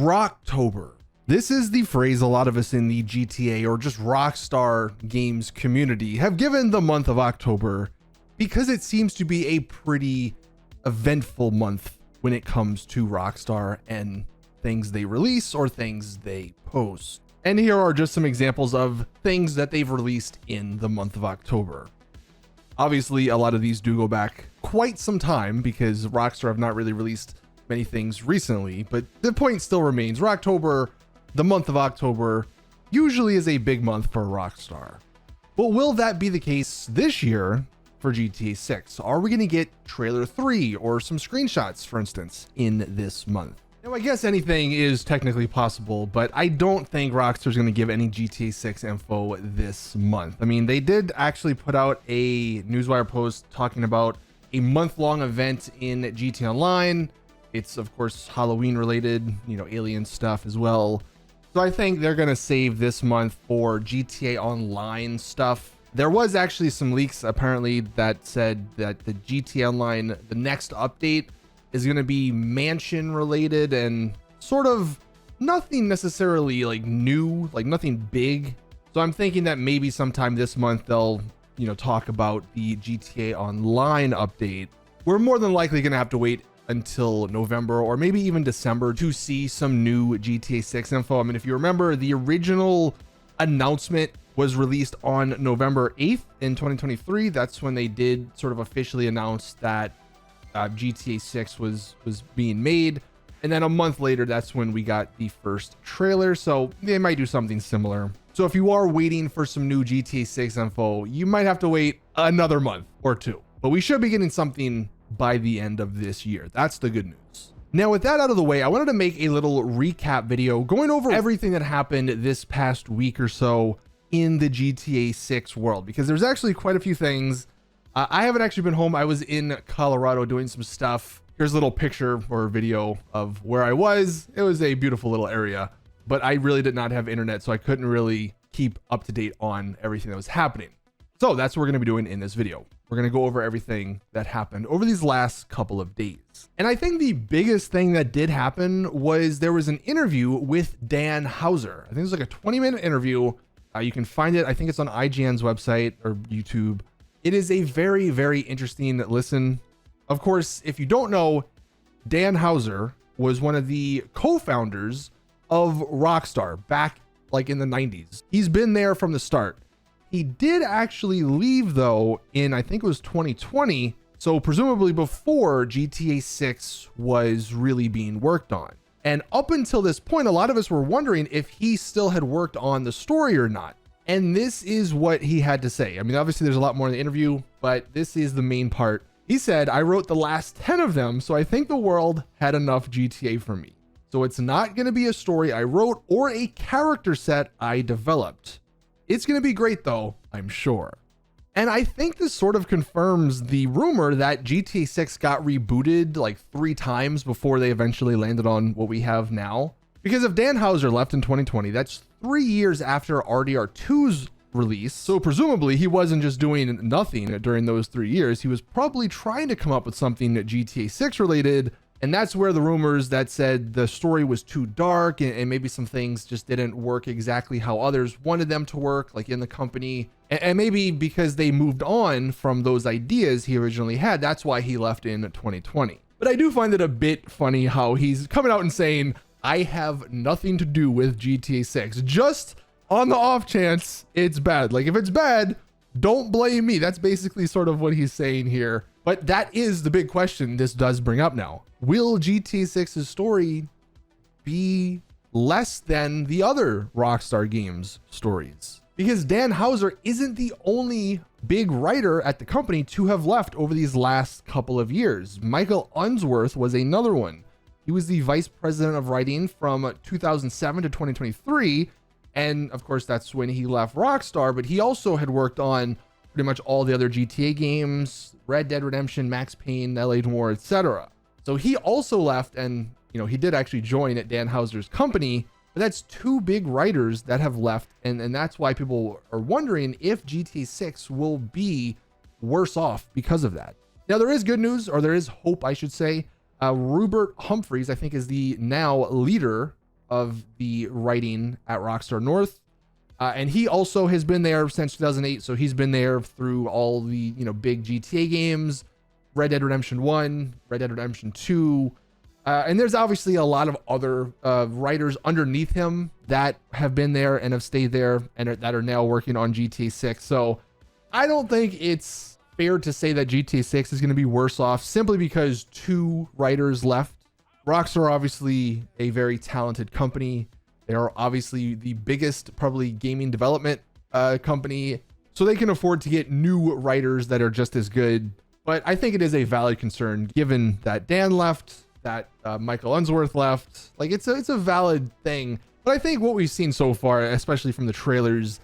Rocktober. This is the phrase a lot of us in the GTA or just Rockstar Games community have given the month of October because it seems to be a pretty eventful month when it comes to Rockstar and things they release or things they post. And here are just some examples of things that they've released in the month of October. Obviously, a lot of these do go back quite some time because Rockstar have not really released many things recently, but the point still remains. Rocktober, the month of October, usually is a big month for Rockstar. But will that be the case this year for GTA 6? Are we going to get trailer 3 or some screenshots, for instance, in this month? Now, I guess anything is technically possible, but I don't think Rockstar's going to give any GTA 6 info this month. I mean, they did actually put out a Newswire post talking about a month-long event in GTA Online. It's, of course, Halloween related, alien stuff as well. So I think they're going to save this month for GTA Online stuff. There was actually some leaks apparently that said that the GTA Online, the next update, is going to be mansion related and sort of nothing necessarily like new, like nothing big. So I'm thinking that maybe sometime this month they'll, talk about the GTA Online update. We're more than likely going to have to wait until November or maybe even December to see some new GTA 6 info. I mean, if you remember, the original announcement was released on November 8th in 2023. That's when they did sort of officially announce that GTA 6 was being made. And then a month later, that's when we got the first trailer. So they might do something similar. So if you are waiting for some new GTA 6 info, you might have to wait another month or two. But we should be getting something by the end of this year. That's the good news. Now, with that out of the way, I wanted to make a little recap video going over everything that happened this past week or so in the GTA 6 world, because there's actually quite a few things. I haven't actually been home. I was in Colorado doing some stuff. Here's a little picture or video of where I was. It was a beautiful little area, but I really did not have internet, so I couldn't really keep up to date on everything that was happening. So that's what we're going to be doing in this video. We're going to go over everything that happened over these last couple of days. And I think the biggest thing that did happen was there was an interview with Dan Houser. I think it was like a 20-minute interview. You can find it. I think it's on IGN's website or YouTube. It is a very, very interesting listen. Of course, if you don't know, Dan Houser was one of the co-founders of Rockstar back like in the 90s. He's been there from the start. He did actually leave though in, I think it was 2020. So presumably before GTA 6 was really being worked on. And up until this point, a lot of us were wondering if he still had worked on the story or not. And this is what he had to say. I mean, obviously there's a lot more in the interview, but this is the main part. He said, "I wrote the last 10 of them, so I think the world had enough GTA for me. So it's not going to be a story I wrote or a character set I developed. It's going to be great though, I'm sure." And I think this sort of confirms the rumor that GTA 6 got rebooted like 3 times before they eventually landed on what we have now. Because if Dan Houser left in 2020, that's 3 years after RDR2's release. So presumably he wasn't just doing nothing during those 3 years. He was probably trying to come up with something GTA 6 related. And that's where the rumors that said the story was too dark and maybe some things just didn't work exactly how others wanted them to work, like in the company. And maybe because they moved on from those ideas he originally had, that's why he left in 2020. But I do find it a bit funny how he's coming out and saying, "I have nothing to do with GTA 6, just on the off chance it's bad. Like if it's bad, don't blame me." That's basically sort of what he's saying here. But that is the big question this does bring up now. Will GTA 6's story be less than the other Rockstar Games stories? Because Dan Houser isn't the only big writer at the company to have left over these last couple of years. Michael Unsworth was another one. He was the vice president of writing from 2007 to 2023. And of course, that's when he left Rockstar, but he also had worked on pretty much all the other GTA games, Red Dead Redemption, Max Payne, LA Noire, etc. So he also left, and he did actually join at Dan Houser's company, but that's 2 big writers that have left, and that's why people are wondering if GTA 6 will be worse off because of that. Now there is good news, or there is hope, I should say. Rupert Humphreys, I think, is the now leader of the writing at Rockstar North. And he also has been there since 2008. So he's been there through all the, big GTA games, Red Dead Redemption 1, Red Dead Redemption 2. And there's obviously a lot of other writers underneath him that have been there and have stayed there and that are now working on GTA 6. So I don't think it's fair to say that GTA 6 is going to be worse off simply because 2 writers left. Rockstar, obviously a very talented company. They are obviously the biggest, probably gaming development company. So they can afford to get new writers that are just as good. But I think it is a valid concern given that Dan left, that Michael Unsworth left. Like it's a valid thing. But I think what we've seen so far, especially from the trailers,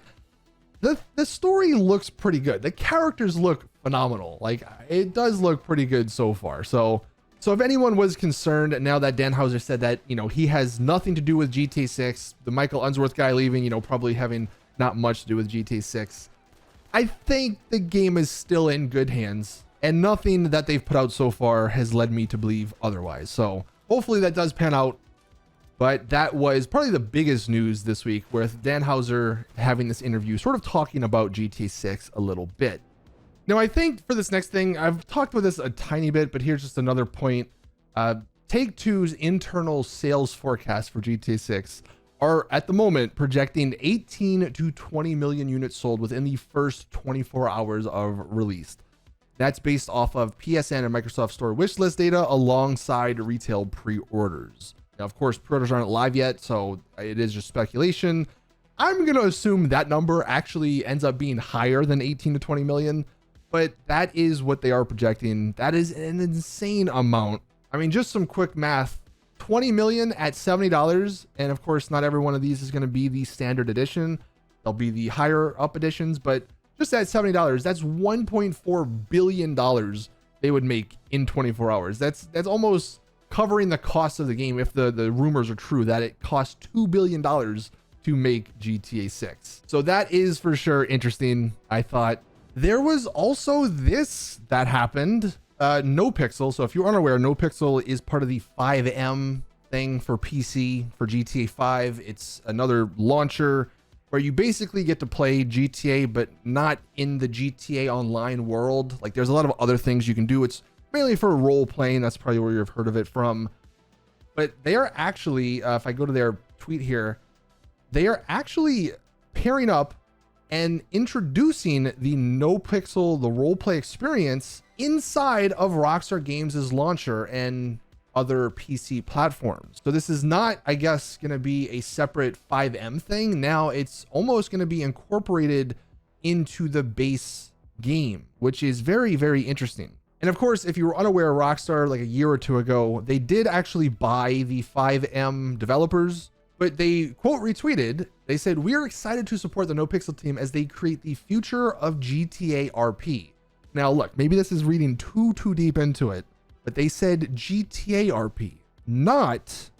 the story looks pretty good. The characters look phenomenal. Like it does look pretty good so far. So if anyone was concerned now that Dan Houser said that, he has nothing to do with GTA 6, the Michael Unsworth guy leaving, probably having not much to do with GTA 6, I think the game is still in good hands. And nothing that they've put out so far has led me to believe otherwise. So hopefully that does pan out. But that was probably the biggest news this week, with Dan Houser having this interview, sort of talking about GTA 6 a little bit. Now, I think for this next thing, I've talked about this a tiny bit, but here's just another point. Take-Two's internal sales forecast for GTA 6 are at the moment projecting 18 to 20 million units sold within the first 24 hours of release. That's based off of PSN and Microsoft Store wishlist data alongside retail pre-orders. Now, of course, pre-orders aren't live yet, so it is just speculation. I'm going to assume that number actually ends up being higher than 18 to 20 million, but that is what they are projecting. That is an insane amount. I mean, just some quick math, 20 million at $70. And of course, not every one of these is going to be the standard edition. They'll be the higher up editions, but just at $70, that's $1.4 billion they would make in 24 hours. That's almost covering the cost of the game if the rumors are true that it costs $2 billion to make GTA 6. So that is for sure interesting. I thought there was also this that happened. NoPixel. So if you're unaware, NoPixel is part of the 5M thing for PC for GTA 5. It's another launcher where you basically get to play GTA, but not in the GTA Online world. Like there's a lot of other things you can do. It's mainly for role playing. That's probably where you've heard of it from. But they are actually, if I go to their tweet here, they are actually pairing up and introducing the NoPixel, the roleplay experience inside of Rockstar Games' launcher and other PC platforms. So this is not, I guess, going to be a separate 5M thing. Now it's almost going to be incorporated into the base game, which is very, very interesting. And of course, if you were unaware, Rockstar, like a year or two ago, they did actually buy the 5M developers, but they quote retweeted, they said, "We are excited to support the NoPixel team as they create the future of GTA RP." Now look, maybe this is reading too deep into it, but they said GTA RP, not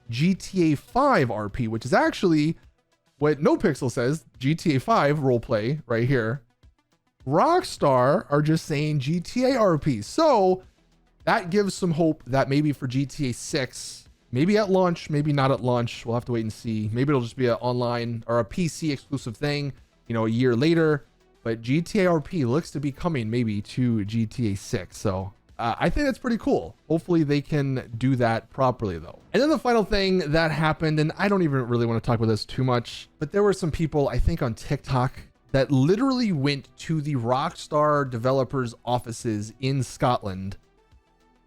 GTA 5 RP, which is actually what NoPixel says, GTA 5 roleplay right here. Rockstar are just saying GTA RP. So that gives some hope that maybe for GTA 6, maybe at launch, maybe not at launch, we'll have to wait and see. Maybe it'll just be an online or a PC exclusive thing, a year later. But GTA RP looks to be coming maybe to GTA 6. So I think that's pretty cool. Hopefully they can do that properly though. And then the final thing that happened, and I don't even really want to talk about this too much, but there were some people, I think on TikTok, that literally went to the Rockstar developers' offices in Scotland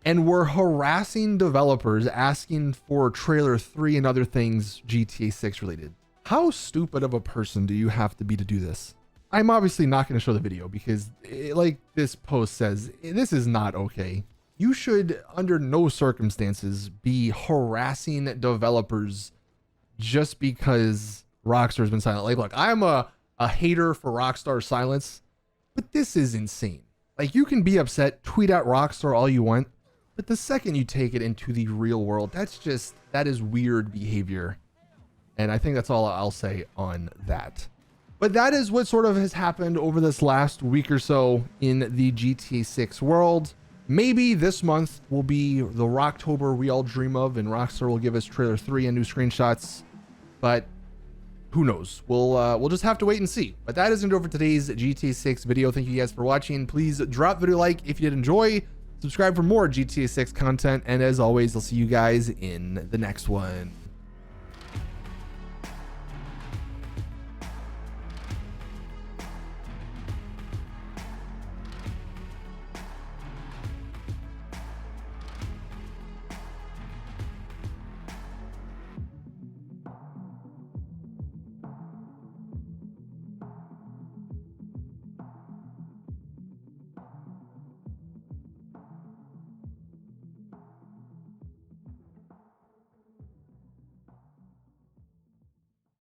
and were harassing developers asking for trailer 3 and other things GTA 6 related. How stupid of a person do you have to be to do this? I'm obviously not going to show the video because, like this post says, this is not okay. You should, under no circumstances, be harassing developers just because Rockstar's been silent. Like, look, I'm a hater for Rockstar silence, but this is insane. Like, you can be upset, tweet at Rockstar all you want, but the second you take it into the real world, that is weird behavior. And I think that's all I'll say on that. But that is what sort of has happened over this last week or so in the GTA 6 world. Maybe this month will be the Rocktober we all dream of, and Rockstar will give us trailer 3 and new screenshots, but who knows? We'll just have to wait and see. But that isn't over today's GTA 6 video. Thank you guys for watching. Please drop video like if you did enjoy, subscribe for more GTA 6 content, and as always, I'll see you guys in the next one.